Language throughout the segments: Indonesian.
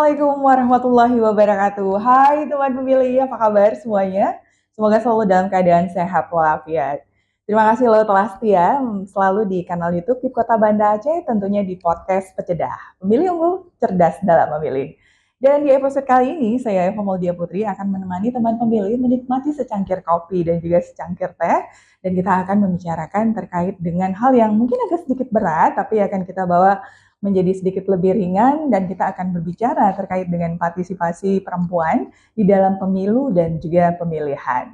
Assalamualaikum warahmatullahi wabarakatuh. Hai teman pemilih, apa kabar semuanya? Semoga selalu dalam keadaan sehat walafiat. Terima kasih lo telah setia selalu di kanal YouTube di Kota Banda Aceh, tentunya di podcast Pecedah. Pemilih unggul, cerdas dalam memilih. Dan di episode kali ini, saya Eva Maudia Putri akan menemani teman pemilih menikmati secangkir kopi dan juga secangkir teh. Dan kita akan membicarakan terkait dengan hal yang mungkin agak sedikit berat, tapi akan kita bawa menjadi sedikit lebih ringan dan kita akan berbicara terkait dengan partisipasi perempuan di dalam pemilu dan juga pemilihan.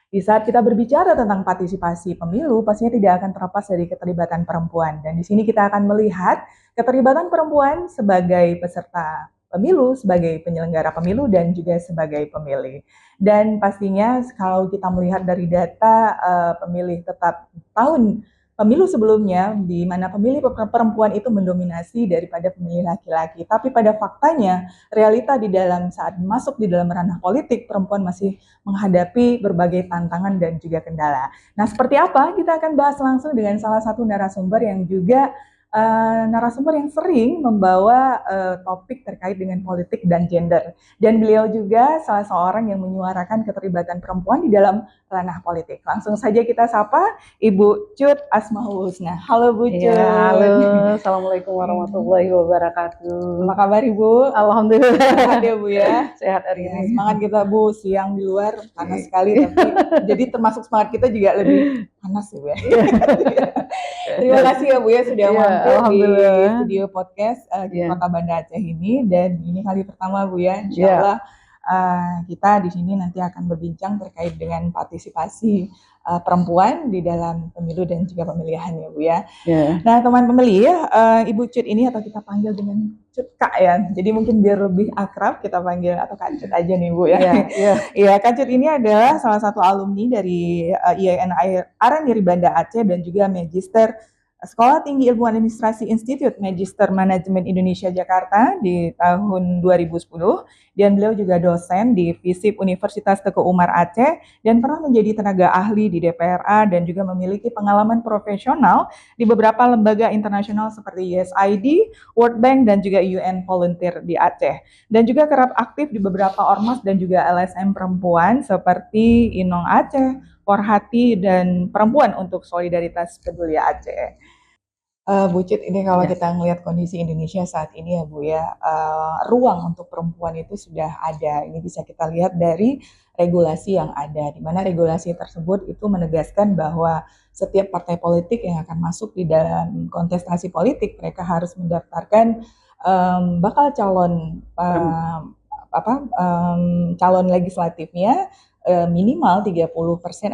Di saat kita berbicara tentang partisipasi pemilu, pastinya tidak akan terlepas dari keterlibatan perempuan. Dan di sini kita akan melihat keterlibatan perempuan sebagai peserta pemilu, sebagai penyelenggara pemilu, dan juga sebagai pemilih. Dan pastinya kalau kita melihat dari data pemilih tetap tahun pemilu sebelumnya, di mana pemilih perempuan itu mendominasi daripada pemilih laki-laki. Tapi pada faktanya, realita di dalam saat masuk di dalam ranah politik, perempuan masih menghadapi berbagai tantangan dan juga kendala. Nah, seperti apa? Kita akan bahas langsung dengan salah satu narasumber yang juga narasumber yang sering membawa topik terkait dengan politik dan gender. Dan beliau juga salah seorang yang menyuarakan keterlibatan perempuan di dalam ranah politik. Langsung saja kita sapa Ibu Cut Asmaul Husna. Halo Bu Cut. Ya, halo. Assalamualaikum warahmatullahi wabarakatuh. Apa kabar Ibu? Alhamdulillah. Sehat ya Bu ya? Sehat hari ini. Semangat kita Bu, siang di luar panas sekali, tapi jadi termasuk semangat kita juga lebih panas ya Bu ya. Terima kasih ya Bu ya sudah mampir di studio podcast di Kota Banda Aceh ini, dan ini kali pertama Bu ya, insya Allah kita di sini nanti akan berbincang terkait dengan partisipasi perempuan di dalam pemilu dan juga pemilihan ya Bu ya. Nah teman pemilih, Ibu Cut ini atau kita panggil dengan Cut Kak ya, jadi mungkin biar lebih akrab kita panggil atau Kak Cut aja nih Bu ya. Iya, Kak Cut ini adalah salah satu alumni dari IAIN Aranyeri Banda Aceh dan juga Magister Sekolah Tinggi Ilmu Administrasi Institut Magister Manajemen Indonesia Jakarta di tahun 2010, dan beliau juga dosen di FISIP Universitas Teguh Umar Aceh dan pernah menjadi tenaga ahli di DPRA dan juga memiliki pengalaman profesional di beberapa lembaga internasional seperti USAID, World Bank, dan juga UN Volunteer di Aceh. Dan juga kerap aktif di beberapa ormas dan juga LSM perempuan seperti Inong Aceh, Porhati, dan Perempuan untuk Solidaritas Peduli Aceh. Bu Cut, ini kalau kita ngelihat kondisi Indonesia saat ini ya Bu ya, ruang untuk perempuan itu sudah ada. Ini bisa kita lihat dari regulasi yang ada, di mana regulasi tersebut itu menegaskan bahwa setiap partai politik yang akan masuk di dalam kontestasi politik, mereka harus mendaftarkan bakal calon calon legislatifnya minimal 30%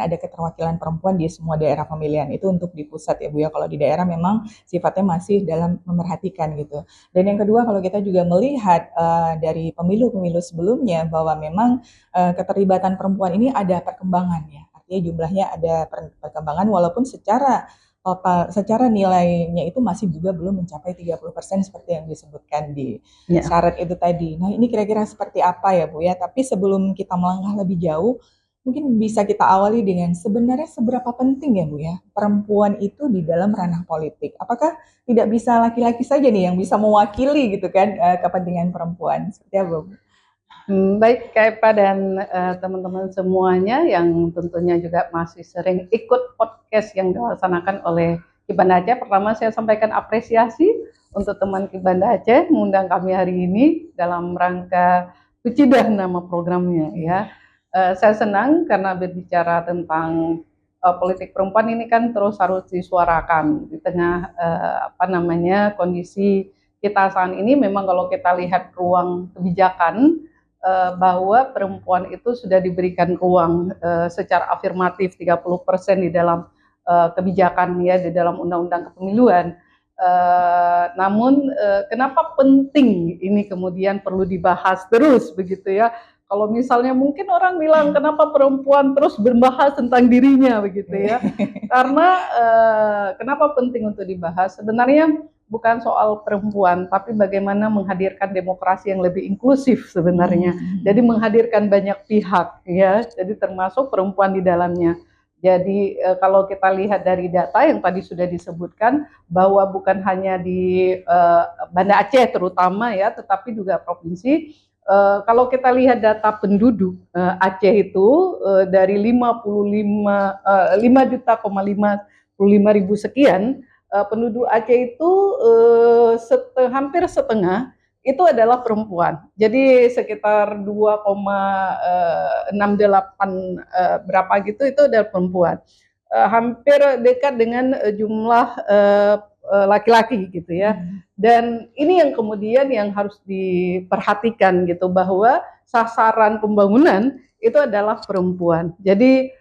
ada keterwakilan perempuan di semua daerah pemilihan. Itu untuk di pusat ya Bu ya. Kalau di daerah memang sifatnya masih dalam memerhatikan gitu. Dan yang kedua, kalau kita juga melihat dari pemilu-pemilu sebelumnya bahwa memang keterlibatan perempuan ini ada perkembangan ya. Artinya jumlahnya ada perkembangan walaupun secara total, secara nilainya itu masih juga belum mencapai 30% seperti yang disebutkan di syarat itu tadi. Nah, ini kira-kira seperti apa ya Bu ya? Tapi sebelum kita melangkah lebih jauh, mungkin bisa kita awali dengan sebenarnya seberapa penting ya Bu ya perempuan itu di dalam ranah politik? Apakah tidak bisa laki-laki saja nih yang bisa mewakili gitu kan kepentingan perempuan? Seperti apa Bu? Baik Kak Epa dan teman-teman semuanya yang tentunya juga masih sering ikut podcast yang dilaksanakan oleh Kibanda Aceh. Pertama saya sampaikan apresiasi untuk teman Kibanda Aceh mengundang kami hari ini dalam rangka Pecidah nama programnya ya. Saya senang karena berbicara tentang politik perempuan ini kan terus harus disuarakan di tengah kondisi kita saat ini. Memang kalau kita lihat ruang kebijakan bahwa perempuan itu sudah diberikan ruang secara afirmatif 30% di dalam kebijakan ya, di dalam undang-undang kepemiluan. Namun kenapa penting ini kemudian perlu dibahas terus begitu ya? Kalau misalnya mungkin orang bilang kenapa perempuan terus berbahas tentang dirinya begitu ya? Karena kenapa penting untuk dibahas? Sebenarnya bukan soal perempuan, tapi bagaimana menghadirkan demokrasi yang lebih inklusif sebenarnya. Jadi menghadirkan banyak pihak ya, jadi termasuk perempuan di dalamnya. Jadi kalau kita lihat dari data yang tadi sudah disebutkan bahwa bukan hanya di Banda Aceh terutama ya, tetapi juga provinsi. Kalau kita lihat data penduduk Aceh itu dari 5 ribu sekian, penduduk Aceh itu hampir setengah itu adalah perempuan. Jadi sekitar 2,68 berapa gitu itu adalah perempuan. Hampir dekat dengan jumlah laki-laki gitu ya. Dan ini yang kemudian yang harus diperhatikan gitu, bahwa sasaran pembangunan itu adalah perempuan. Jadi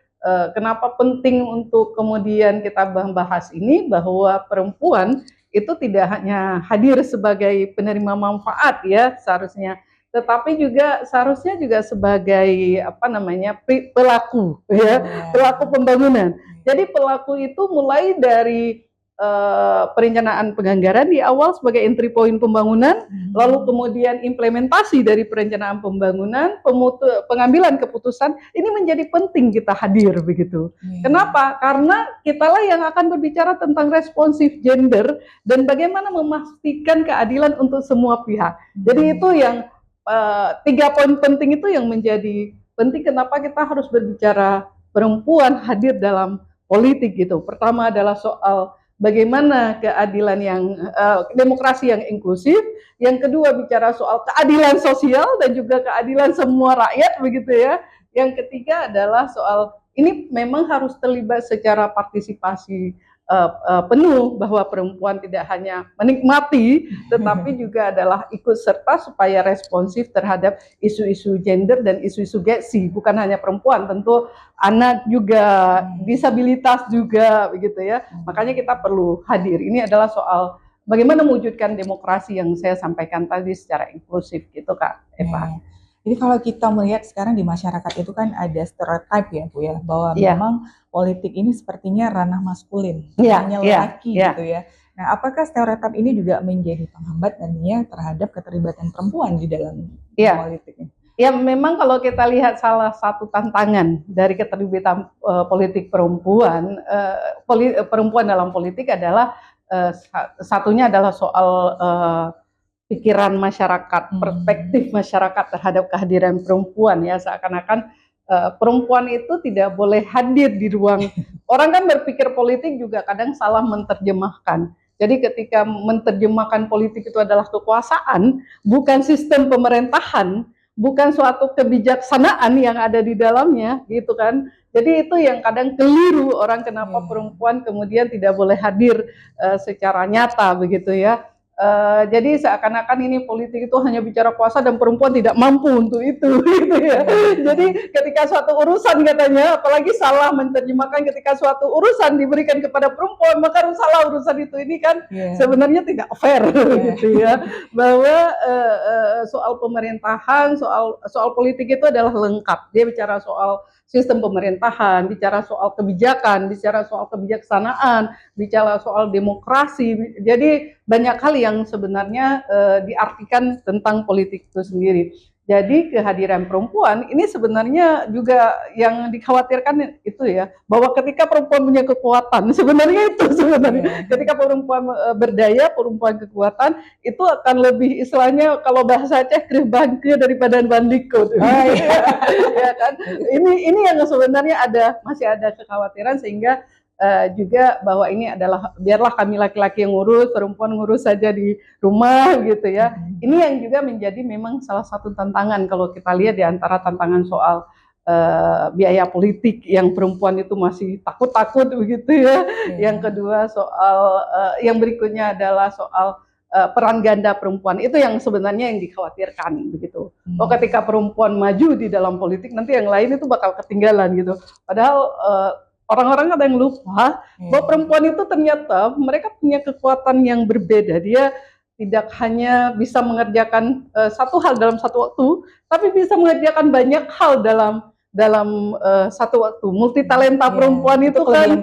kenapa penting untuk kemudian kita bahas ini, bahwa perempuan itu tidak hanya hadir sebagai penerima manfaat ya seharusnya, tetapi juga seharusnya juga sebagai pelaku ya, pelaku pembangunan. Jadi pelaku itu mulai dari perencanaan penganggaran di awal sebagai entry point pembangunan, lalu kemudian implementasi dari perencanaan pembangunan, pengambilan keputusan, ini menjadi penting kita hadir begitu. Kenapa? Karena kitalah yang akan berbicara tentang responsif gender dan bagaimana memastikan keadilan untuk semua pihak. Jadi itu yang 3 poin penting itu yang menjadi penting kenapa kita harus berbicara perempuan hadir dalam politik gitu. Pertama adalah soal bagaimana keadilan yang demokrasi yang inklusif, yang kedua bicara soal keadilan sosial dan juga keadilan semua rakyat begitu ya. Yang ketiga adalah soal ini memang harus terlibat secara partisipasi penuh, bahwa perempuan tidak hanya menikmati tetapi juga adalah ikut serta supaya responsif terhadap isu-isu gender dan isu-isu GESI. Bukan hanya perempuan, tentu anak juga, disabilitas juga begitu ya. Makanya kita perlu hadir. Ini adalah soal bagaimana mewujudkan demokrasi yang saya sampaikan tadi secara inklusif gitu Kak Eva. Jadi kalau kita melihat sekarang di masyarakat itu kan ada stereotip ya Bu ya, bahwa memang politik ini sepertinya ranah maskulin, hanya lelaki gitu ya. Nah, apakah stereotip ini juga menjadi penghambat nantinya terhadap keterlibatan perempuan di dalam politik ini? Ya, memang kalau kita lihat salah satu tantangan dari keterlibatan politik perempuan, perempuan dalam politik adalah satunya adalah soal pikiran masyarakat, perspektif masyarakat terhadap kehadiran perempuan ya, seakan-akan perempuan itu tidak boleh hadir di ruang. Orang kan berpikir politik juga kadang salah menerjemahkan. Jadi ketika menerjemahkan politik itu adalah kekuasaan, bukan sistem pemerintahan, bukan suatu kebijaksanaan yang ada di dalamnya, gitu kan. Jadi itu yang kadang keliru orang, kenapa perempuan kemudian tidak boleh hadir secara nyata begitu ya. Jadi seakan-akan ini politik itu hanya bicara kuasa dan perempuan tidak mampu untuk itu gitu ya. Jadi ketika suatu urusan katanya, apalagi salah menerjemahkan, ketika suatu urusan diberikan kepada perempuan maka harus salah urusan itu. Ini kan sebenarnya tidak fair gitu ya. Bahwa soal pemerintahan, soal politik itu adalah lengkap. Dia bicara soal sistem pemerintahan, bicara soal kebijakan, bicara soal kebijaksanaan, bicara soal demokrasi. Jadi banyak hal yang sebenarnya diartikan tentang politik itu sendiri. Jadi kehadiran perempuan ini sebenarnya juga yang dikhawatirkan itu ya, bahwa ketika perempuan punya kekuatan, sebenarnya itu sebenarnya ketika perempuan berdaya, perempuan kekuatan, itu akan lebih istilahnya kalau bahasa Aceh kribangke daripada bandiko. Ya kan? Ini yang sebenarnya masih ada kekhawatiran, sehingga juga bahwa ini adalah biarlah kami laki-laki yang ngurus, perempuan ngurus saja di rumah gitu ya. Ini yang juga menjadi memang salah satu tantangan kalau kita lihat di antara tantangan soal biaya politik yang perempuan itu masih takut-takut begitu ya. Yang kedua soal yang berikutnya adalah soal peran ganda perempuan, itu yang sebenarnya yang dikhawatirkan begitu. Oh, ketika perempuan maju di dalam politik nanti yang lain itu bakal ketinggalan gitu. Padahal orang-orang ada yang lupa bahwa perempuan itu ternyata mereka punya kekuatan yang berbeda. Dia tidak hanya bisa mengerjakan satu hal dalam satu waktu, tapi bisa mengerjakan banyak hal dalam satu waktu. Multi talenta perempuan itu kan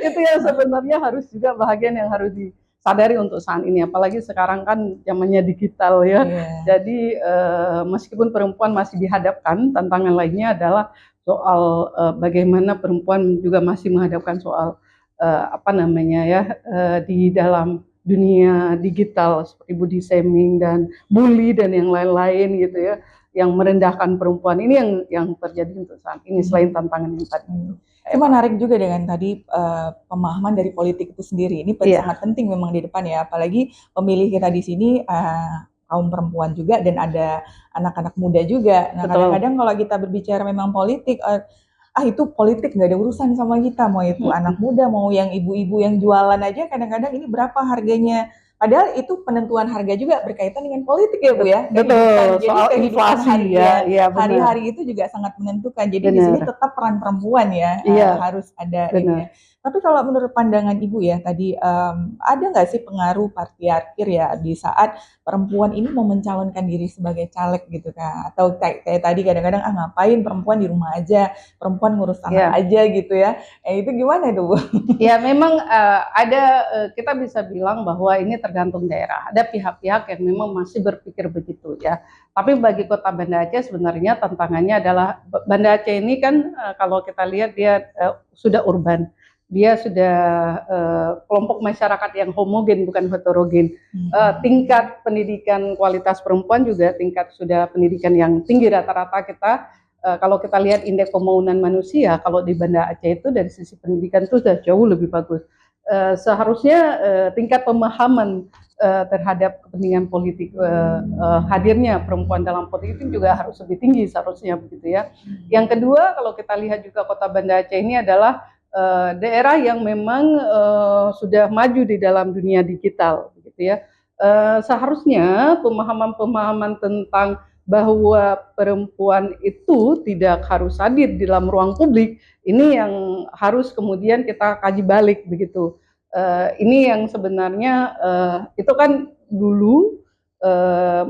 itu yang sebenarnya harus juga bahagian yang harus disadari untuk saat ini. Apalagi sekarang kan zamannya digital ya. Jadi meskipun perempuan masih dihadapkan, tantangan lainnya adalah soal bagaimana perempuan juga masih menghadapkan soal di dalam dunia digital seperti body shaming dan bully dan yang lain-lain gitu ya, yang merendahkan perempuan. Ini yang terjadi untuk saat ini selain tantangan yang tadi. Itu menarik juga dengan tadi pemahaman dari politik itu sendiri. Ini sangat penting memang di depan ya, apalagi pemilih kita di sini kaum perempuan juga dan ada anak-anak muda juga. Nah, kadang-kadang kalau kita berbicara memang politik, itu politik nggak ada urusan sama kita, mau itu anak muda, mau yang ibu-ibu yang jualan aja, kadang-kadang ini berapa harganya. Padahal itu penentuan harga juga berkaitan dengan politik ya Bu ya. Betul, soal inflasi ya. Hari-hari itu juga sangat menentukan. Jadi di sini tetap peran perempuan ya, harus ada ini. Tapi kalau menurut pandangan Ibu ya tadi, ada nggak sih pengaruh patriarki ya di saat perempuan ini mau mencalonkan diri sebagai caleg gitu kan? Atau kayak tadi kadang-kadang ngapain perempuan di rumah aja, perempuan ngurus anak aja gitu ya. Itu gimana itu Bu? Ya memang kita bisa bilang bahwa ini tergantung daerah. Ada pihak-pihak yang memang masih berpikir begitu ya. Tapi bagi Kota Banda Aceh sebenarnya tantangannya adalah Banda Aceh ini kan kalau kita lihat dia sudah urban. Dia sudah kelompok masyarakat yang homogen bukan heterogen. Tingkat pendidikan kualitas perempuan juga tingkat sudah pendidikan yang tinggi rata-rata kita. Kalau kita lihat indeks pembangunan manusia, kalau di Banda Aceh itu dari sisi pendidikan itu sudah jauh lebih bagus. Seharusnya tingkat pemahaman terhadap kepentingan politik, hadirnya perempuan dalam politik itu juga harus lebih tinggi seharusnya begitu ya. Yang kedua, kalau kita lihat juga Kota Banda Aceh ini adalah daerah yang memang sudah maju di dalam dunia digital, begitu ya. Seharusnya pemahaman-pemahaman tentang bahwa perempuan itu tidak harus hadir di dalam ruang publik, ini yang harus kemudian kita kaji balik begitu. Ini yang sebenarnya itu kan dulu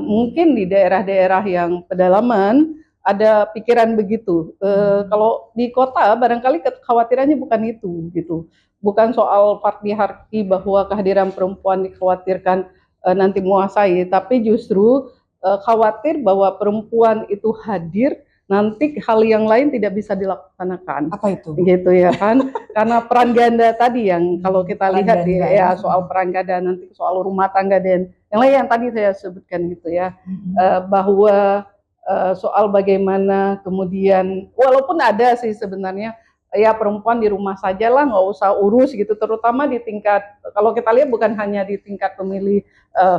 mungkin di daerah-daerah yang pedalaman ada pikiran begitu. Kalau di kota barangkali kekhawatirannya bukan itu gitu. Bukan soal patriarki bahwa kehadiran perempuan dikhawatirkan nanti menguasai, tapi justru khawatir bahwa perempuan itu hadir nanti hal yang lain tidak bisa dilaksanakan. Apa itu? Gitu ya kan? Karena peran ganda tadi yang kalau kita lihat ya soal peran ganda, nanti soal rumah tangga dan yang lain yang tadi saya sebutkan gitu ya. Bahwa soal bagaimana kemudian walaupun ada sih sebenarnya ya perempuan di rumah saja lah, nggak usah urus gitu, terutama di tingkat, kalau kita lihat bukan hanya di tingkat pemilih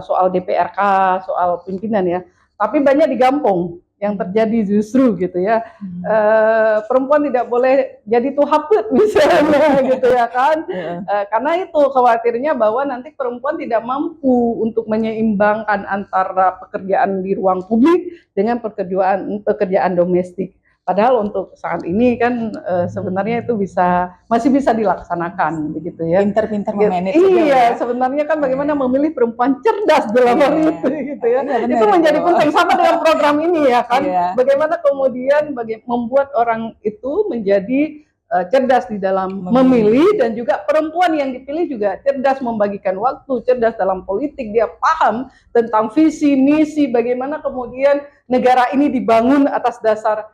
soal DPRK, soal pimpinan ya, tapi banyak di kampung yang terjadi justru gitu ya. Perempuan tidak boleh jadi tuhaput misalnya gitu ya kan. Karena itu khawatirnya bahwa nanti perempuan tidak mampu untuk menyeimbangkan antara pekerjaan di ruang publik dengan pekerjaan domestik. Padahal untuk saat ini kan sebenarnya itu masih bisa dilaksanakan begitu ya. Pinter-pinter memanage. Iya, sebenarnya kan bagaimana memilih perempuan cerdas dalam hal itu gitu ya. Itu menjadi penting sama dengan program ini ya kan. Bagaimana kemudian membuat orang itu menjadi cerdas di dalam memilih, dan juga perempuan yang dipilih juga cerdas membagikan waktu, cerdas dalam politik, dia paham tentang visi misi bagaimana kemudian negara ini dibangun atas dasar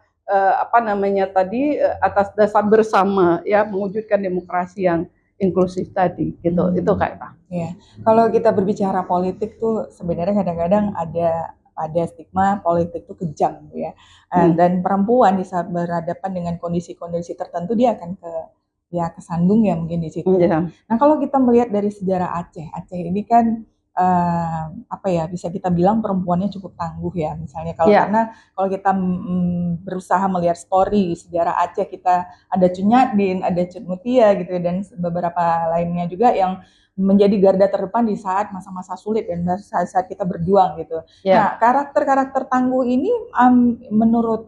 atas dasar bersama ya, mewujudkan demokrasi yang inklusif tadi gitu. Itu Kak. Ya. Kalau kita berbicara politik tuh sebenarnya kadang-kadang ada stigma politik tuh kejam ya. Dan perempuan di saat berhadapan dengan kondisi-kondisi tertentu dia akan kesandung ya mungkin di situ. Nah, kalau kita melihat dari sejarah Aceh ini kan bisa kita bilang perempuannya cukup tangguh ya, misalnya karena kalau kita berusaha melihat story sejarah Aceh, kita ada Cut Nyak-Dien, ada Cut Mutia gitu ya, dan beberapa lainnya juga yang menjadi garda terdepan di saat masa-masa sulit dan saat kita berjuang gitu. Nah, karakter-karakter tangguh ini menurut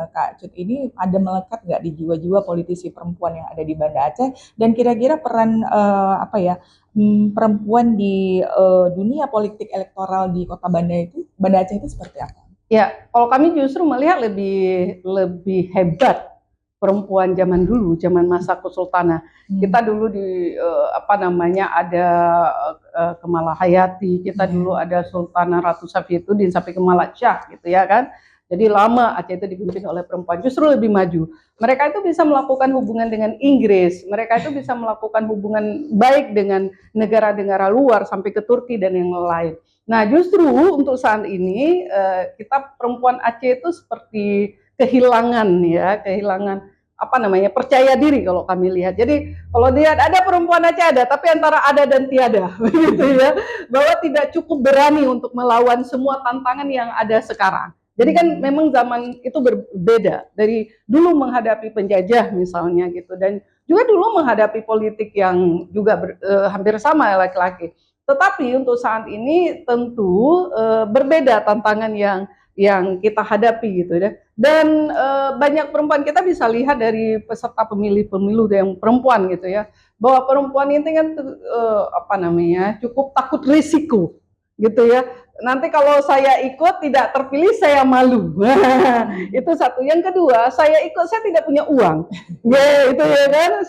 Kak Cut ini ada melekat nggak di jiwa-jiwa politisi perempuan yang ada di Banda Aceh, dan kira-kira peran perempuan di dunia politik elektoral di Kota Banda Aceh itu seperti apa? Ya, kalau kami justru melihat lebih hebat perempuan zaman dulu, zaman masa Kesultanan. Kita dulu ada Kemala Hayati, kita dulu ada Sultanah Ratu Safietuddin sampai Kemala Shah gitu ya kan. Jadi lama Aceh itu dipimpin oleh perempuan, justru lebih maju. Mereka itu bisa melakukan hubungan dengan Inggris, mereka itu bisa melakukan hubungan baik dengan negara-negara luar sampai ke Turki dan yang lain. Nah, justru untuk saat ini kita perempuan Aceh itu seperti kehilangan apa namanya, percaya diri kalau kami lihat. Jadi kalau lihat ada perempuan Aceh ada, tapi antara ada dan tiada, begitu ya, bahwa tidak cukup berani untuk melawan semua tantangan yang ada sekarang. Jadi kan memang zaman itu berbeda dari dulu menghadapi penjajah misalnya gitu, dan juga dulu menghadapi politik yang juga hampir sama laki-laki. Tetapi untuk saat ini tentu berbeda tantangan yang kita hadapi gitu ya. Dan banyak perempuan, kita bisa lihat dari peserta pemilu yang perempuan gitu ya, bahwa perempuan ini kan apa namanya, cukup takut risiko gitu ya. Nanti kalau saya ikut tidak terpilih saya malu. Itu satu. Yang kedua, saya tidak punya uang. Ya, itu ya kan,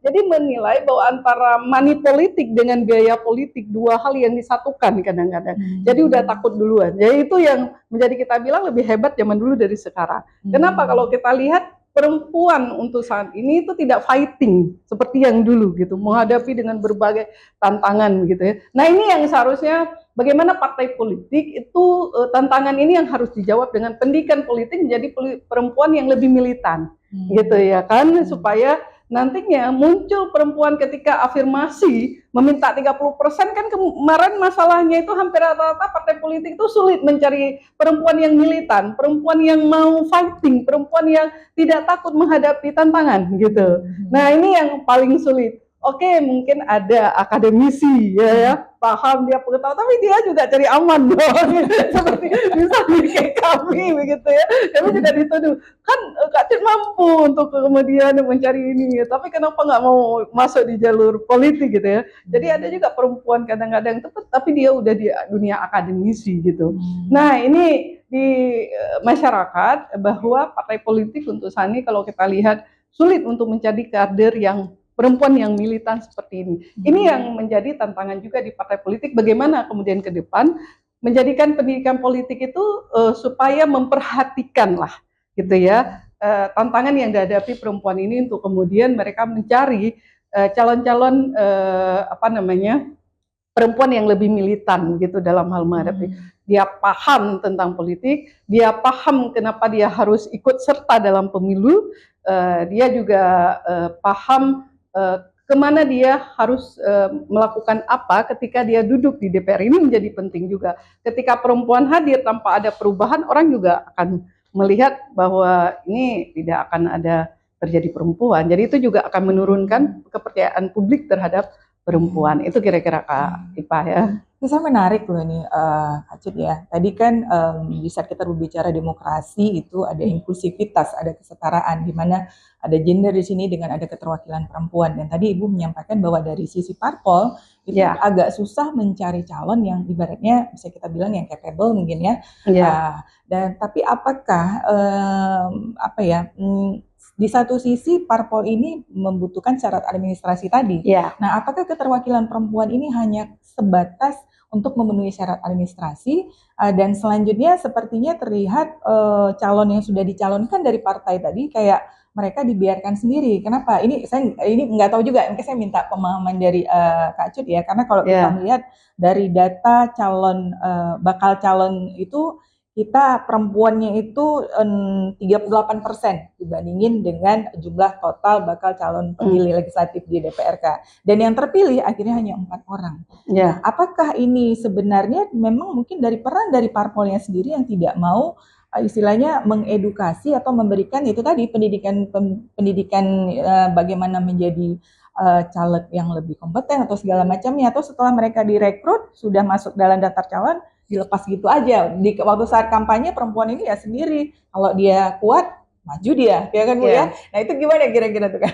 jadi menilai bahwa antara money politik dengan biaya politik dua hal yang disatukan kadang-kadang. Jadi udah takut duluan. Jadi itu yang menjadi kita bilang lebih hebat zaman dulu dari sekarang. Kenapa? Kalau kita lihat perempuan untuk saat ini itu tidak fighting seperti yang dulu gitu, menghadapi dengan berbagai tantangan gitu ya. Nah, ini yang seharusnya bagaimana partai politik itu tantangan ini yang harus dijawab dengan pendidikan politik menjadi perempuan yang lebih militan gitu ya kan, supaya nantinya muncul perempuan ketika afirmasi meminta 30%, kan kemarin masalahnya itu hampir rata-rata partai politik itu sulit mencari perempuan yang militan, perempuan yang mau fighting, perempuan yang tidak takut menghadapi tantangan gitu. Nah, ini yang paling sulit. Oke, mungkin ada akademisi ya, paham dia pengetahuan, tapi dia juga cari aman dong. Seperti misalnya kayak kami begitu ya, kami juga dituduh kan Kak Cid mampu untuk kemudian mencari ini, tapi kenapa nggak mau masuk di jalur politik gitu ya. Jadi ada juga perempuan kadang-kadang itu, tapi dia udah di dunia akademisi gitu. Nah, ini di masyarakat bahwa partai politik untuk saat ini kalau kita lihat sulit untuk mencari kader yang perempuan yang militan seperti ini. Ini yang menjadi tantangan juga di partai politik, bagaimana kemudian ke depan menjadikan pendidikan politik itu supaya memperhatikan lah gitu ya, tantangan yang dihadapi perempuan ini untuk kemudian mereka mencari calon-calon apa namanya, perempuan yang lebih militan gitu dalam hal menghadapi. Dia paham tentang politik, dia paham kenapa dia harus ikut serta dalam pemilu, dia juga paham kemana dia harus melakukan apa ketika dia duduk di DPR. Ini menjadi penting juga. Ketika perempuan hadir tanpa ada perubahan, orang juga akan melihat bahwa ini tidak akan ada terjadi perempuan. Jadi itu juga akan menurunkan kepercayaan publik terhadap perempuan. Itu kira-kira Kak Ipa ya. Ini saya menarik loh ini Kak Cid ya. Tadi kan di saat kita berbicara demokrasi itu ada inklusivitas, ada kesetaraan, di mana ada gender di sini dengan ada keterwakilan perempuan. Dan tadi Ibu menyampaikan bahwa dari sisi parpol itu agak susah mencari calon yang ibaratnya bisa kita bilang yang capable mungkin ya. Dan tapi apakah apa ya? Di satu sisi parpol ini membutuhkan syarat administrasi tadi. Nah, apakah keterwakilan perempuan ini hanya sebatas untuk memenuhi syarat administrasi dan selanjutnya sepertinya terlihat calon yang sudah dicalonkan dari partai tadi kayak mereka dibiarkan sendiri. Kenapa? Ini nggak tahu juga. Mungkin saya minta pemahaman dari Kak Cut ya. Karena kalau kita melihat dari data calon bakal calon itu kita perempuannya itu 38% dibandingin dengan jumlah total bakal calon pemilih legislatif di DPRK. Dan yang terpilih akhirnya hanya 4 orang. Nah, apakah ini sebenarnya memang mungkin dari peran dari parpolnya sendiri yang tidak mau istilahnya mengedukasi atau memberikan itu tadi pendidikan bagaimana menjadi caleg yang lebih kompeten atau segala macamnya, atau setelah mereka direkrut sudah masuk dalam daftar calon dilepas gitu aja. Di waktu saat kampanye perempuan ini ya sendiri, kalau dia kuat maju dia, ya kan Bu ya. Nah, itu gimana kira-kira tuh kan?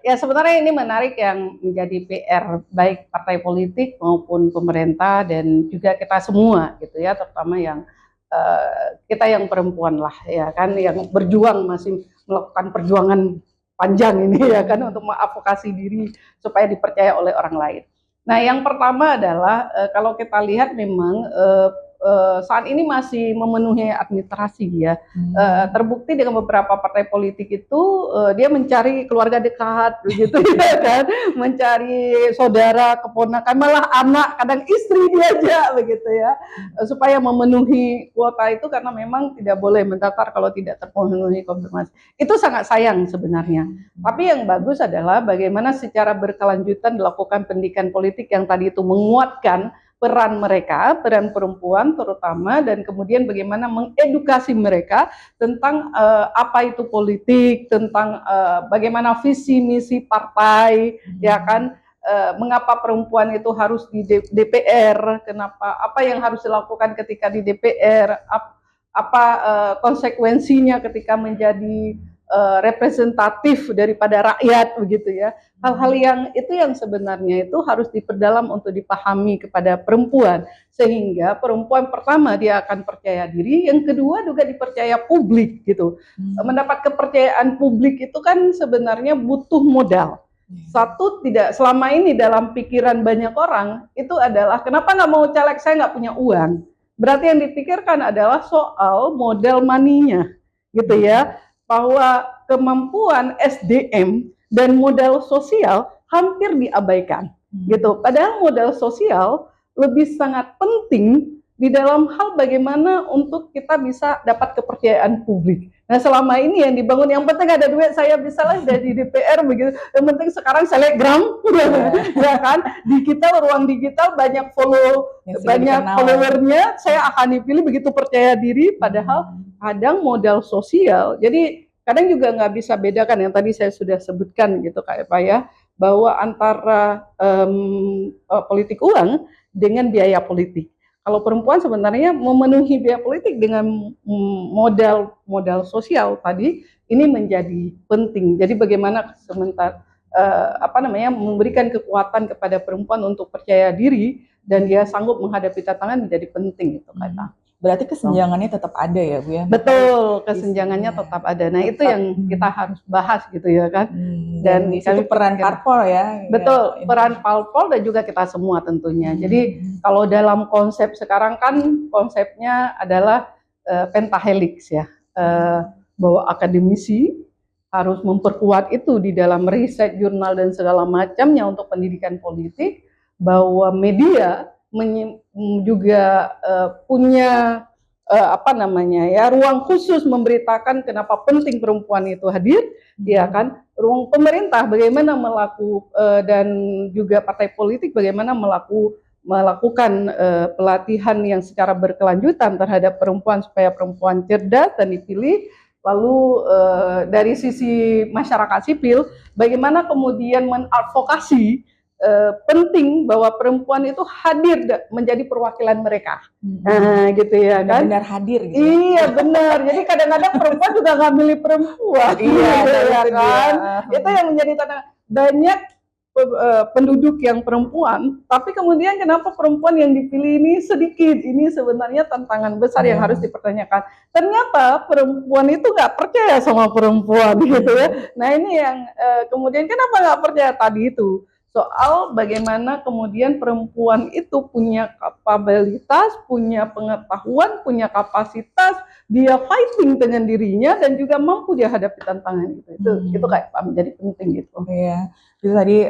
Ya sebenarnya ini menarik yang menjadi PR baik partai politik maupun pemerintah dan juga kita semua gitu ya, terutama yang kita yang perempuan lah ya kan, yang berjuang, masih melakukan perjuangan panjang ini ya kan untuk mengadvokasi diri supaya dipercaya oleh orang lain. Nah, yang pertama adalah kalau kita lihat memang saat ini masih memenuhi administrasi ya. Terbukti dengan beberapa partai politik itu dia mencari keluarga dekat begitu ya kan, mencari saudara, keponakan, malah anak, kadang istri diajak begitu ya, supaya memenuhi kuota itu karena memang tidak boleh mendaftar kalau tidak terpenuhi konfirmasi. Itu sangat sayang sebenarnya. Tapi yang bagus adalah bagaimana secara berkelanjutan dilakukan pendidikan politik yang tadi itu menguatkan peran mereka, peran perempuan terutama, dan kemudian bagaimana mengedukasi mereka tentang apa itu politik, tentang bagaimana visi misi partai, ya kan, mengapa perempuan itu harus di DPR, kenapa, apa yang harus dilakukan ketika di DPR, apa konsekuensinya ketika menjadi representatif daripada rakyat begitu ya. Hal-hal yang itu yang sebenarnya itu harus diperdalam untuk dipahami kepada perempuan, sehingga perempuan pertama dia akan percaya diri, yang kedua juga dipercaya publik gitu. Mendapat kepercayaan publik itu kan sebenarnya butuh modal. Satu, tidak selama ini dalam pikiran banyak orang itu adalah kenapa nggak mau caleg, saya nggak punya uang. Berarti yang dipikirkan adalah soal modal money-nya gitu ya, bahwa kemampuan SDM dan modal sosial hampir diabaikan gitu. Padahal modal sosial lebih sangat penting di dalam hal bagaimana untuk kita bisa dapat kepercayaan publik. Nah selama ini yang dibangun, yang penting ada duit, saya bisa lah dari DPR begitu. Yang penting sekarang selebgram, ya kan? Digital, ruang digital banyak banyak followernya, saya akan dipilih begitu percaya diri. Padahal kadang modal sosial. Jadi kadang juga nggak bisa bedakan yang tadi saya sudah sebutkan gitu Kak Eva ya, bahwa antara politik uang dengan biaya politik. Kalau perempuan sebenarnya memenuhi biaya politik dengan modal sosial tadi ini menjadi penting. Jadi bagaimana sementara memberikan kekuatan kepada perempuan untuk percaya diri dan dia sanggup menghadapi tantangan menjadi penting itu kata. Berarti kesenjangannya tetap ada ya Bu ya? Betul, kesenjangannya tetap ada. Nah itu yang kita harus bahas gitu ya kan. Dan itu peran parpol ya? Betul, peran parpol dan juga kita semua tentunya. Jadi kalau dalam konsep sekarang kan konsepnya adalah pentahelix ya, bahwa akademisi harus memperkuat itu di dalam riset, jurnal dan segala macamnya untuk pendidikan politik, bahwa media juga punya ruang khusus memberitakan kenapa penting perempuan itu hadir, ya kan, ruang pemerintah bagaimana dan juga partai politik bagaimana melakukan pelatihan yang secara berkelanjutan terhadap perempuan supaya perempuan cerdas dan dipilih. Lalu dari sisi masyarakat sipil bagaimana kemudian mengadvokasi penting bahwa perempuan itu hadir menjadi perwakilan mereka, gitu ya kan? Benar hadir. Gitu. Iya benar. Jadi kadang-kadang perempuan juga nggak milih perempuan. Iya ya kan? Itu yang menjadi tantangan. Banyak penduduk yang perempuan, tapi kemudian kenapa perempuan yang dipilih ini sedikit? Ini sebenarnya tantangan besar yang harus dipertanyakan. Ternyata perempuan itu nggak percaya sama perempuan, gitu ya. Nah ini yang kemudian kenapa nggak percaya tadi itu? Soal bagaimana kemudian perempuan itu punya kapabilitas, punya pengetahuan, punya kapasitas, dia fighting dengan dirinya dan juga mampu dia hadapi tantangan itu. Itu kayak menjadi penting gitu. Iya. Itu tadi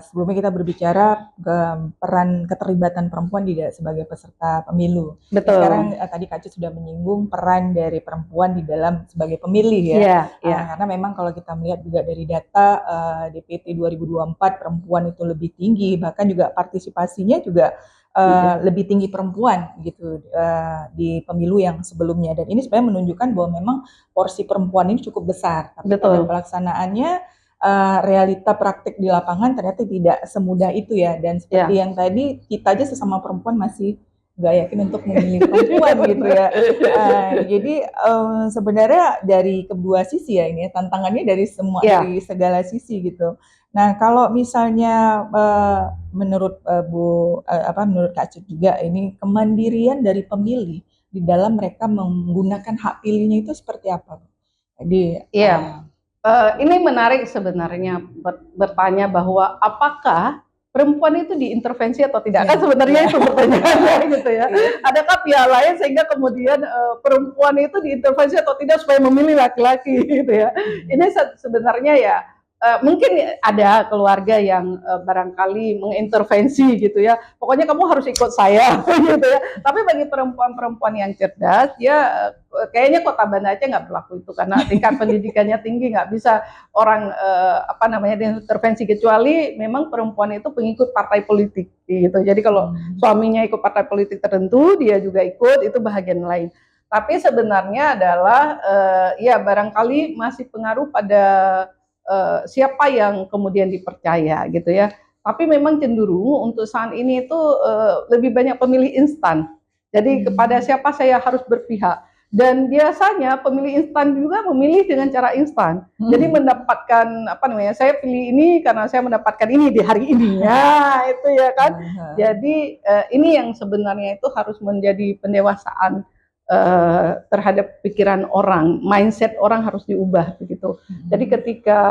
sebelumnya kita berbicara peran keterlibatan perempuan sebagai peserta pemilu. Betul. Sekarang tadi Kak Cut sudah menyinggung peran dari perempuan di dalam sebagai pemilih ya. Karena memang kalau kita melihat juga dari data DPT 2024 perempuan itu lebih tinggi, bahkan juga partisipasinya juga lebih tinggi perempuan gitu di pemilu yang sebelumnya, dan ini sebenarnya menunjukkan bahwa memang porsi perempuan ini cukup besar. Tapi pada pelaksanaannya realita praktik di lapangan ternyata tidak semudah itu ya, dan seperti yang tadi kita aja sesama perempuan masih nggak yakin untuk memilih perempuan gitu ya. Jadi sebenarnya dari kedua sisi ya ini tantangannya dari dari segala sisi gitu. Nah kalau misalnya menurut menurut Kak Cut juga ini kemandirian dari pemilih di dalam mereka menggunakan hak pilihnya itu seperti apa? Jadi ini menarik sebenarnya bertanya bahwa apakah perempuan itu diintervensi atau tidak? Kan sebenarnya itu pertanyaannya gitu ya. Adakah pihak lain sehingga kemudian perempuan itu diintervensi atau tidak supaya memilih laki-laki gitu ya? Ini sebenarnya ya mungkin ada keluarga yang barangkali mengintervensi gitu ya. Pokoknya kamu harus ikut saya gitu ya. Tapi bagi perempuan-perempuan yang cerdas, ya kayaknya Kota Banda Aceh nggak berlaku itu karena tingkat pendidikannya tinggi, nggak bisa orang intervensi, kecuali memang perempuan itu pengikut partai politik gitu. Jadi kalau suaminya ikut partai politik tertentu, dia juga ikut, itu bahagian lain. Tapi sebenarnya adalah ya barangkali masih pengaruh pada siapa yang kemudian dipercaya gitu ya. Tapi memang cenderung untuk saat ini itu lebih banyak pemilih instan. Jadi kepada siapa saya harus berpihak. Dan biasanya pemilih instan juga memilih dengan cara instan. Jadi mendapatkan saya pilih ini karena saya mendapatkan ini di hari ini. Ya, itu ya kan. Jadi ini yang sebenarnya itu harus menjadi pendewasaan terhadap pikiran orang, mindset orang harus diubah begitu. Jadi ketika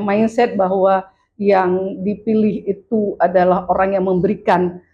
mindset bahwa yang dipilih itu adalah orang yang memberikan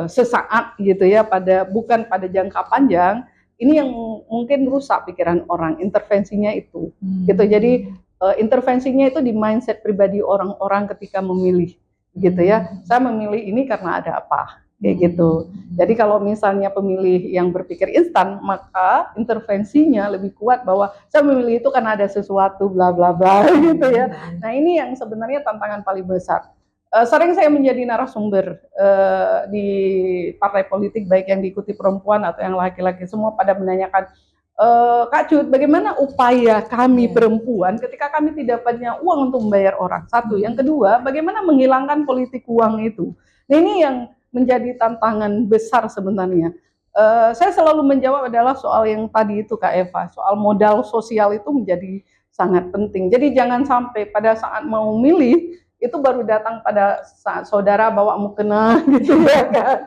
sesaat gitu ya, bukan pada jangka panjang, ini yang mungkin rusak pikiran orang, intervensinya itu gitu. Jadi intervensinya itu di mindset pribadi orang-orang ketika memilih gitu ya. Saya memilih ini karena ada apa kayak gitu. Jadi kalau misalnya pemilih yang berpikir instan, maka intervensinya lebih kuat bahwa saya memilih itu karena ada sesuatu bla bla bla gitu ya. Nah, ini yang sebenarnya tantangan paling besar. Sering saya menjadi narasumber di partai politik, baik yang diikuti perempuan atau yang laki-laki, semua pada menanyakan, Kak Cut, bagaimana upaya kami perempuan ketika kami tidak punya uang untuk membayar orang? Satu, yang kedua, bagaimana menghilangkan politik uang itu? Nah, ini yang menjadi tantangan besar sebenarnya. Saya selalu menjawab adalah soal yang tadi itu Kak Eva, soal modal sosial itu menjadi sangat penting. Jadi jangan sampai pada saat mau milih itu baru datang pada saat saudara bawa mukena gitu ya kan.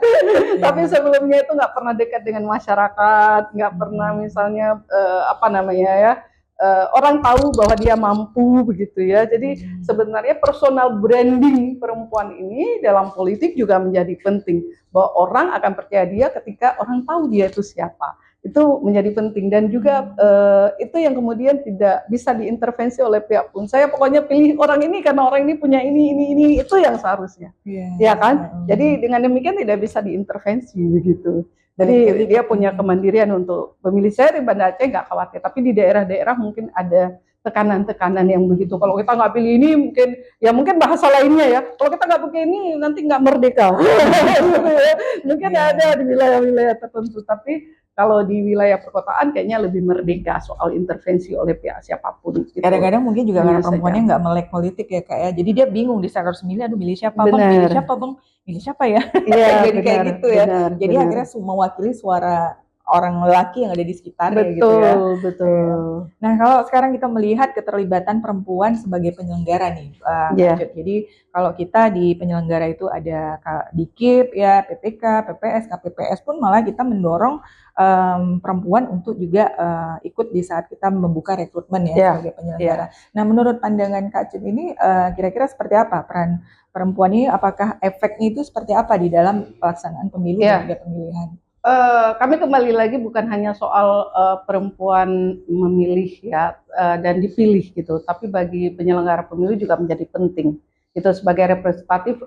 Tapi sebelumnya itu nggak pernah dekat dengan masyarakat, nggak pernah misalnya orang tahu bahwa dia mampu begitu ya. Jadi sebenarnya personal branding perempuan ini dalam politik juga menjadi penting, bahwa orang akan percaya dia ketika orang tahu dia itu siapa. Itu menjadi penting, dan juga itu yang kemudian tidak bisa diintervensi oleh pihak pun. Saya pokoknya pilih orang ini karena orang ini punya ini itu yang seharusnya, ya kan? Jadi dengan demikian tidak bisa diintervensi begitu. Jadi dia punya kemandirian untuk memilih. Saya di Banda Aceh nggak khawatir, tapi di daerah-daerah mungkin ada tekanan-tekanan yang begitu. Kalau kita nggak pilih ini mungkin bahasa lainnya ya. Kalau kita nggak pakai ini nanti nggak merdeka. Mungkin ada di wilayah-wilayah tertentu, tapi kalau di wilayah perkotaan kayaknya lebih merdeka soal intervensi oleh pihak siapapun. Gitu. Kadang-kadang mungkin juga karena perempuannya nggak melek politik ya Kak ya. Jadi dia bingung di saat harus milih, aduh milih siapa bang, milih siapa bang, milih siapa ya. Jadi kayak gitu ya. Jadi akhirnya mewakili suara orang lelaki yang ada di sekitarnya gitu ya. Betul. Nah, kalau sekarang kita melihat keterlibatan perempuan sebagai penyelenggara nih, jadi kalau kita di penyelenggara itu ada DIKIP ya, PPK, PPS, KPPS pun malah kita mendorong perempuan untuk juga ikut di saat kita membuka rekrutmen ya sebagai penyelenggara. Nah, menurut pandangan Kak Cut ini kira-kira seperti apa peran perempuan ini? Apakah efeknya itu seperti apa di dalam pelaksanaan pemilu dan juga pemilihan? Kami kembali lagi bukan hanya soal perempuan memilih dan dipilih gitu, tapi bagi penyelenggara pemilu juga menjadi penting. Itu sebagai representatif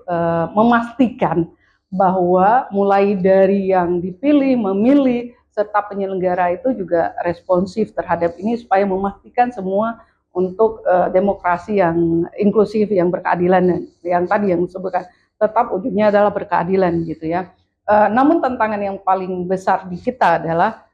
memastikan bahwa mulai dari yang dipilih, memilih, serta penyelenggara itu juga responsif terhadap ini supaya memastikan semua untuk demokrasi yang inklusif, yang berkeadilan, yang tadi yang disebutkan, tetap ujungnya adalah berkeadilan gitu ya. Namun tantangan yang paling besar di kita adalah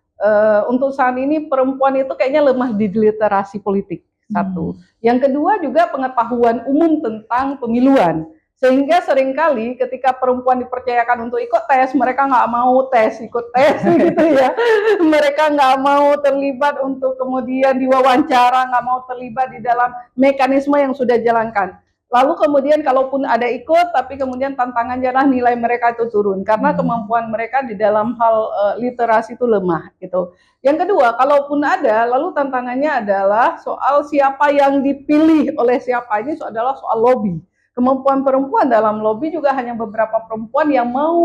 untuk saat ini perempuan itu kayaknya lemah di literasi politik, satu. Yang kedua juga pengetahuan umum tentang pemiluan. Sehingga seringkali ketika perempuan dipercayakan untuk ikut tes, mereka nggak mau ikut tes gitu ya. Mereka nggak mau terlibat untuk kemudian diwawancara, nggak mau terlibat di dalam mekanisme yang sudah dijalankan. Lalu kemudian kalaupun ada ikut, tapi kemudian tantangannya adalah nilai mereka itu turun karena kemampuan mereka di dalam hal literasi itu lemah gitu. Yang kedua, kalaupun ada, lalu tantangannya adalah soal siapa yang dipilih oleh siapa, ini adalah soal lobby. kemampuan perempuan dalam lobby juga hanya beberapa perempuan yang mau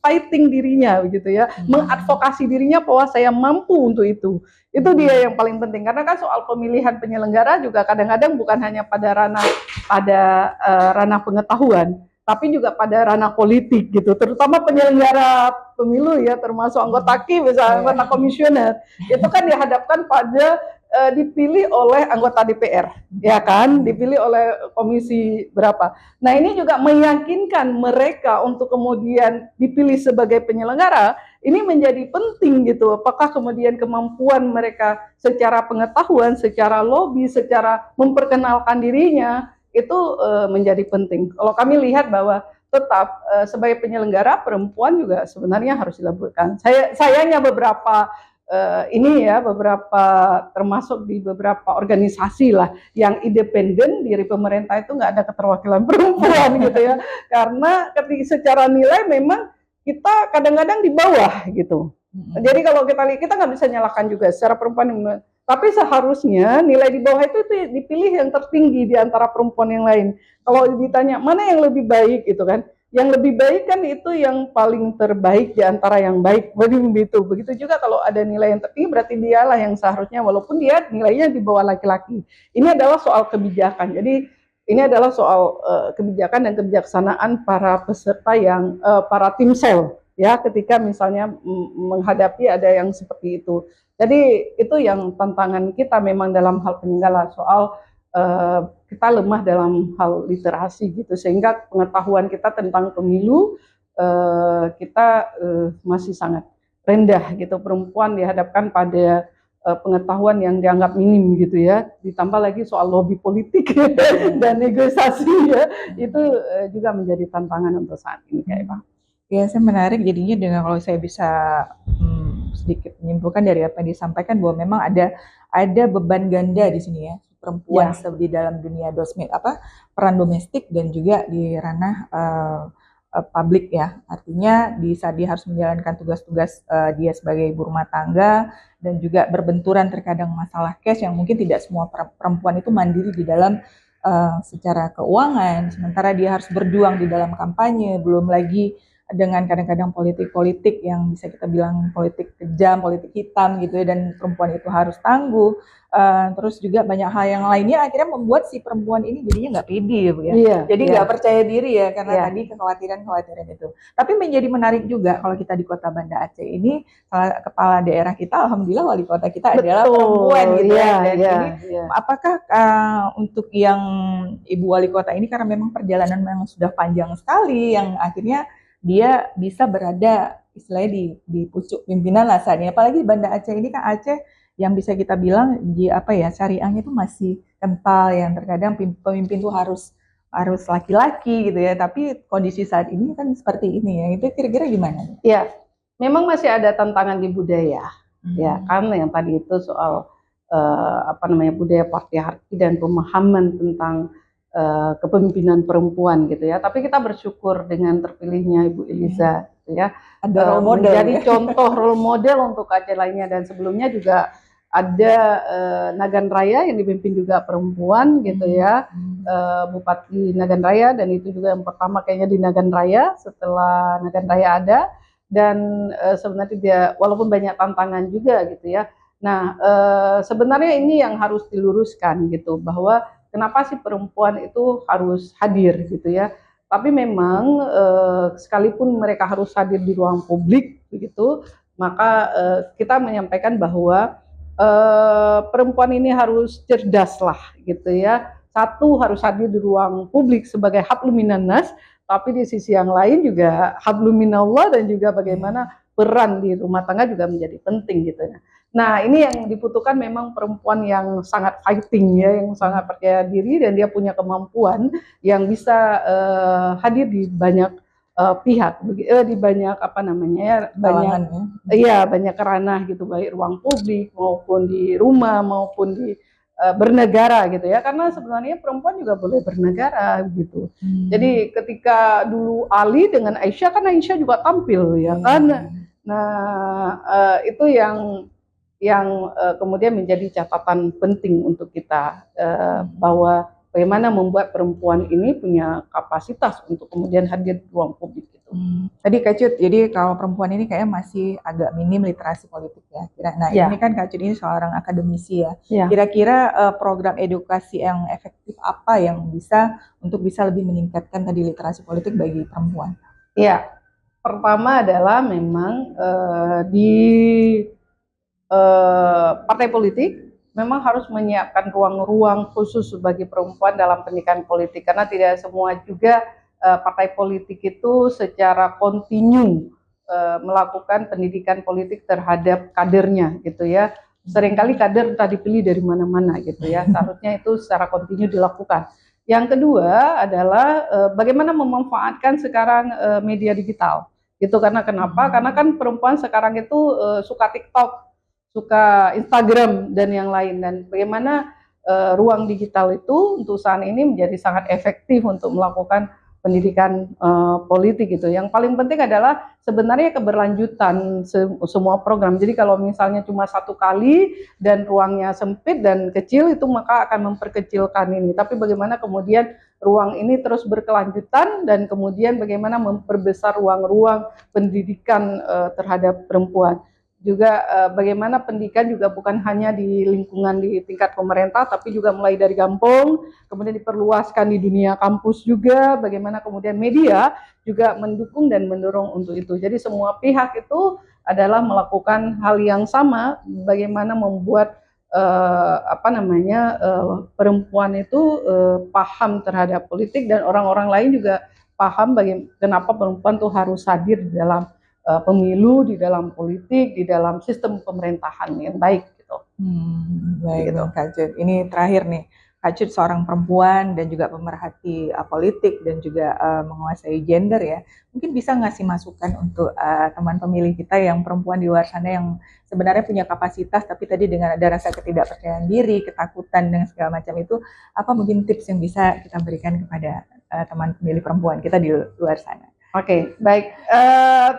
fighting dirinya begitu ya, mengadvokasi dirinya bahwa saya mampu untuk itu. Itu dia yang paling penting, karena kan soal pemilihan penyelenggara juga kadang-kadang bukan hanya pada ranah pengetahuan, tapi juga pada ranah politik gitu, terutama penyelenggara pemilu ya, termasuk anggota KI, misalnya anggota komisioner, itu kan dihadapkan pada dipilih oleh anggota DPR, ya kan, dipilih oleh komisi berapa. Nah ini juga meyakinkan mereka untuk kemudian dipilih sebagai penyelenggara, ini menjadi penting gitu. Apakah kemudian kemampuan mereka secara pengetahuan, secara lobby, secara memperkenalkan dirinya, itu menjadi penting. Kalau kami lihat bahwa tetap sebagai penyelenggara perempuan juga sebenarnya harus dilaburkan. Sayangnya beberapa beberapa termasuk di beberapa organisasi lah yang independen dari pemerintah itu nggak ada keterwakilan perempuan gitu ya, karena ketika secara nilai memang kita kadang-kadang di bawah gitu. Jadi kalau kita lihat, kita nggak bisa nyalakan juga secara perempuan, tapi seharusnya nilai di bawah itu dipilih yang tertinggi di antara perempuan yang lain. Kalau ditanya mana yang lebih baik gitu kan, yang lebih baik kan itu yang paling terbaik di antara yang baik, begitu. Begitu juga kalau ada nilai yang tertinggi, berarti dialah yang seharusnya, walaupun dia nilainya di bawah laki-laki. Ini adalah soal kebijakan. Jadi ini adalah soal kebijakan dan kebijaksanaan para peserta yang para tim sel ya, ketika misalnya menghadapi ada yang seperti itu. Jadi itu yang tantangan kita memang dalam hal penyelenggara, soal kita lemah dalam hal literasi gitu, sehingga pengetahuan kita tentang pemilu kita masih sangat rendah gitu. Perempuan dihadapkan pada pengetahuan yang dianggap minim gitu ya, ditambah lagi soal lobby politik dan negosiasi ya, itu juga menjadi tantangan untuk saat ini kayak Pak. Ya, saya menarik jadinya dengan kalau saya bisa sedikit menyimpulkan dari apa yang disampaikan, bahwa memang ada beban ganda di sini ya, perempuan di dalam dunia peran domestik dan juga di ranah publik ya. Artinya di saat dia harus menjalankan tugas-tugas dia sebagai ibu rumah tangga dan juga berbenturan terkadang masalah cash yang mungkin tidak semua perempuan itu mandiri di dalam secara keuangan, sementara dia harus berjuang di dalam kampanye, belum lagi dengan kadang-kadang politik-politik yang bisa kita bilang politik kejam, politik hitam gitu ya, dan perempuan itu harus tangguh. Terus juga banyak hal yang lainnya akhirnya membuat si perempuan ini jadinya nggak pede ya Bu ya. Jadi nggak percaya diri ya, karena tadi kekhawatiran itu. Tapi menjadi menarik juga kalau kita di Kota Banda Aceh ini, kepala daerah kita, alhamdulillah wali kota kita adalah perempuan gitu ya. Dan ini apakah untuk yang Ibu Wali Kota ini, karena memang perjalanan memang sudah panjang sekali, yang akhirnya dia bisa berada istilahnya di pucuk pimpinan lah saat ini. Apalagi Banda Aceh ini kan Aceh yang bisa kita bilang syariahnya itu masih kental, yang terkadang pemimpin itu harus laki-laki gitu ya. Tapi kondisi saat ini kan seperti ini ya. Itu kira-kira gimana? Ya, memang masih ada tantangan di budaya. Ya, kan yang tadi itu soal budaya patriarki dan pemahaman tentang kepemimpinan perempuan gitu ya. Tapi kita bersyukur dengan terpilihnya Ibu Eliza gitu ya. Ada role model, menjadi contoh role model untuk Aceh lainnya, dan sebelumnya juga ada Nagan Raya yang dipimpin juga perempuan gitu ya. Bupati Nagan Raya, dan itu juga yang pertama kayaknya di Nagan Raya setelah Nagan Raya ada, dan sebenarnya dia walaupun banyak tantangan juga gitu ya. Nah, sebenarnya ini yang harus diluruskan gitu, bahwa kenapa sih perempuan itu harus hadir gitu ya. Tapi memang sekalipun mereka harus hadir di ruang publik begitu, maka kita menyampaikan bahwa perempuan ini harus cerdas lah gitu ya. Satu, harus hadir di ruang publik sebagai habluminan nas, tapi di sisi yang lain juga habluminallah, dan juga bagaimana peran di rumah tangga juga menjadi penting gitu ya. Nah, ini yang dibutuhkan memang perempuan yang sangat fighting ya, yang sangat percaya diri, dan dia punya kemampuan yang bisa hadir di banyak pihak, di banyak banyak ranah gitu, baik ruang publik maupun di rumah maupun di bernegara gitu ya, karena sebenarnya perempuan juga boleh bernegara gitu. Jadi ketika dulu Ali dengan Aisyah, kan Aisyah juga tampil ya kan. Nah, itu yang kemudian menjadi catatan penting untuk kita, bahwa bagaimana membuat perempuan ini punya kapasitas untuk kemudian hadir di ruang publik itu. Tadi Kak Cut, jadi kalau perempuan ini kayaknya masih agak minim literasi politik ya. Nah ini kan Kak Cut ini seorang akademisi ya. Kira-kira program edukasi yang efektif apa yang bisa lebih meningkatkan tadi literasi politik bagi perempuan? Ya, pertama adalah memang di partai politik memang harus menyiapkan ruang-ruang khusus bagi perempuan dalam pendidikan politik, karena tidak semua juga partai politik itu secara kontinu melakukan pendidikan politik terhadap kadernya gitu ya. Seringkali kader entah dipilih dari mana-mana gitu ya. Seharusnya itu secara kontinu dilakukan. Yang kedua adalah bagaimana memanfaatkan sekarang media digital gitu, karena kenapa? Karena kan perempuan sekarang itu suka TikTok, suka Instagram dan yang lain, dan bagaimana ruang digital itu untuk saat ini menjadi sangat efektif untuk melakukan pendidikan politik gitu. Yang paling penting adalah sebenarnya keberlanjutan semua program. Jadi kalau misalnya cuma satu kali dan ruangnya sempit dan kecil, itu maka akan memperkecilkan ini. Tapi bagaimana kemudian ruang ini terus berkelanjutan dan kemudian bagaimana memperbesar ruang-ruang pendidikan terhadap perempuan. Juga bagaimana pendidikan juga bukan hanya di lingkungan di tingkat pemerintah, tapi juga mulai dari kampung, kemudian diperluaskan di dunia kampus juga, bagaimana kemudian media juga mendukung dan mendorong untuk itu. Jadi semua pihak itu adalah melakukan hal yang sama, bagaimana membuat perempuan itu paham terhadap politik, dan orang-orang lain juga paham kenapa perempuan tuh harus hadir di dalam pemilu, di dalam politik, di dalam sistem pemerintahan yang baik gitu. Baik gitu. Kak Cut. Ini terakhir nih, Kak Cut seorang perempuan dan juga pemerhati politik dan juga menguasai gender ya. Mungkin bisa ngasih masukan untuk teman pemilih kita yang perempuan di luar sana yang sebenarnya punya kapasitas, tapi tadi dengan ada rasa ketidakpercayaan diri, ketakutan dan segala macam itu, apa mungkin tips yang bisa kita berikan kepada teman pemilih perempuan kita di luar sana? Oke, baik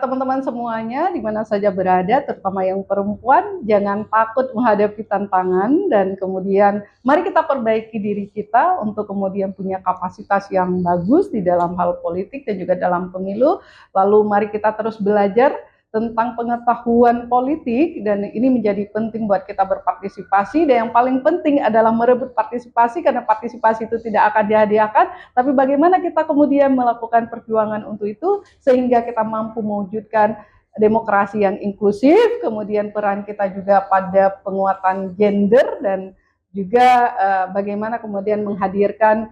teman-teman semuanya di mana saja berada, terutama yang perempuan, jangan takut menghadapi tantangan, dan kemudian mari kita perbaiki diri kita untuk kemudian punya kapasitas yang bagus di dalam hal politik dan juga dalam pemilu. Lalu mari kita terus belajar tentang pengetahuan politik, dan ini menjadi penting buat kita berpartisipasi, dan yang paling penting adalah merebut partisipasi, karena partisipasi itu tidak akan dihadiahkan, tapi bagaimana kita kemudian melakukan perjuangan untuk itu sehingga kita mampu mewujudkan demokrasi yang inklusif, kemudian peran kita juga pada penguatan gender, dan juga bagaimana kemudian menghadirkan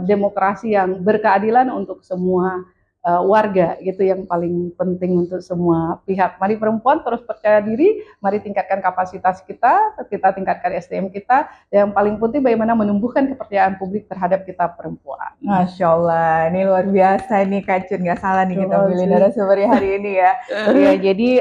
demokrasi yang berkeadilan untuk semua warga, gitu yang paling penting untuk semua pihak. Mari perempuan terus percaya diri, mari tingkatkan kapasitas kita tingkatkan SDM kita, dan yang paling penting bagaimana menumbuhkan kepercayaan publik terhadap kita perempuan. Masya Allah, ini luar biasa nih Kak Cut, nggak salah nih kita pilih narasumber hari ini ya. Ya, jadi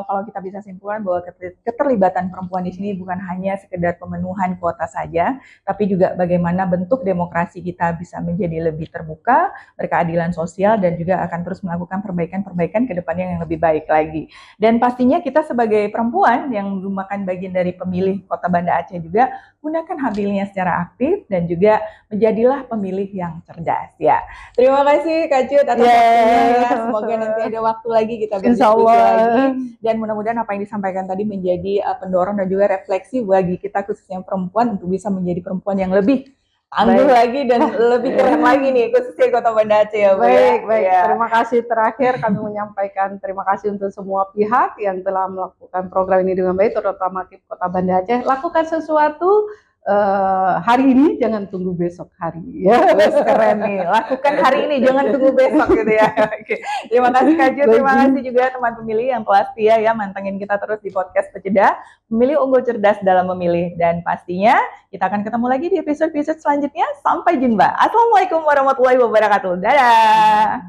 kalau kita bisa simpulkan bahwa keterlibatan perempuan di sini bukan hanya sekedar pemenuhan kuota saja, tapi juga bagaimana bentuk demokrasi kita bisa menjadi lebih terbuka, berkeadilan sosial, dan juga akan terus melakukan perbaikan-perbaikan ke depannya yang lebih baik lagi. Dan pastinya kita sebagai perempuan yang merupakan bagian dari pemilih Kota Banda Aceh juga, gunakan hak pilihnya secara aktif dan juga menjadilah pemilih yang cerdas ya. Terima kasih Kak Cut atas waktunya ya. Semoga nanti ada waktu lagi kita berdiskusi lagi, dan mudah-mudahan apa yang disampaikan tadi menjadi pendorong dan juga refleksi bagi kita khususnya perempuan untuk bisa menjadi perempuan yang lebih tangguh lagi dan lebih keren lagi nih khususnya Kota Banda Aceh ya. Baik. Ya. Terima kasih. Terakhir kami menyampaikan terima kasih untuk semua pihak yang telah melakukan program ini dengan baik, terutama tim Kota Banda Aceh. Lakukan sesuatu hari ini, jangan tunggu besok hari ya. Keren nih, lakukan hari ini, jangan tunggu besok gitu ya. Oke. Terima kasih Kak Cut, terima kasih juga teman pemilih yang telah setia ya mantengin kita terus di podcast Peceda, Pemilih Unggul Cerdas dalam Memilih, dan pastinya kita akan ketemu lagi di episode-episode selanjutnya. Sampai jumpa. Assalamualaikum warahmatullahi wabarakatuh. Dadah.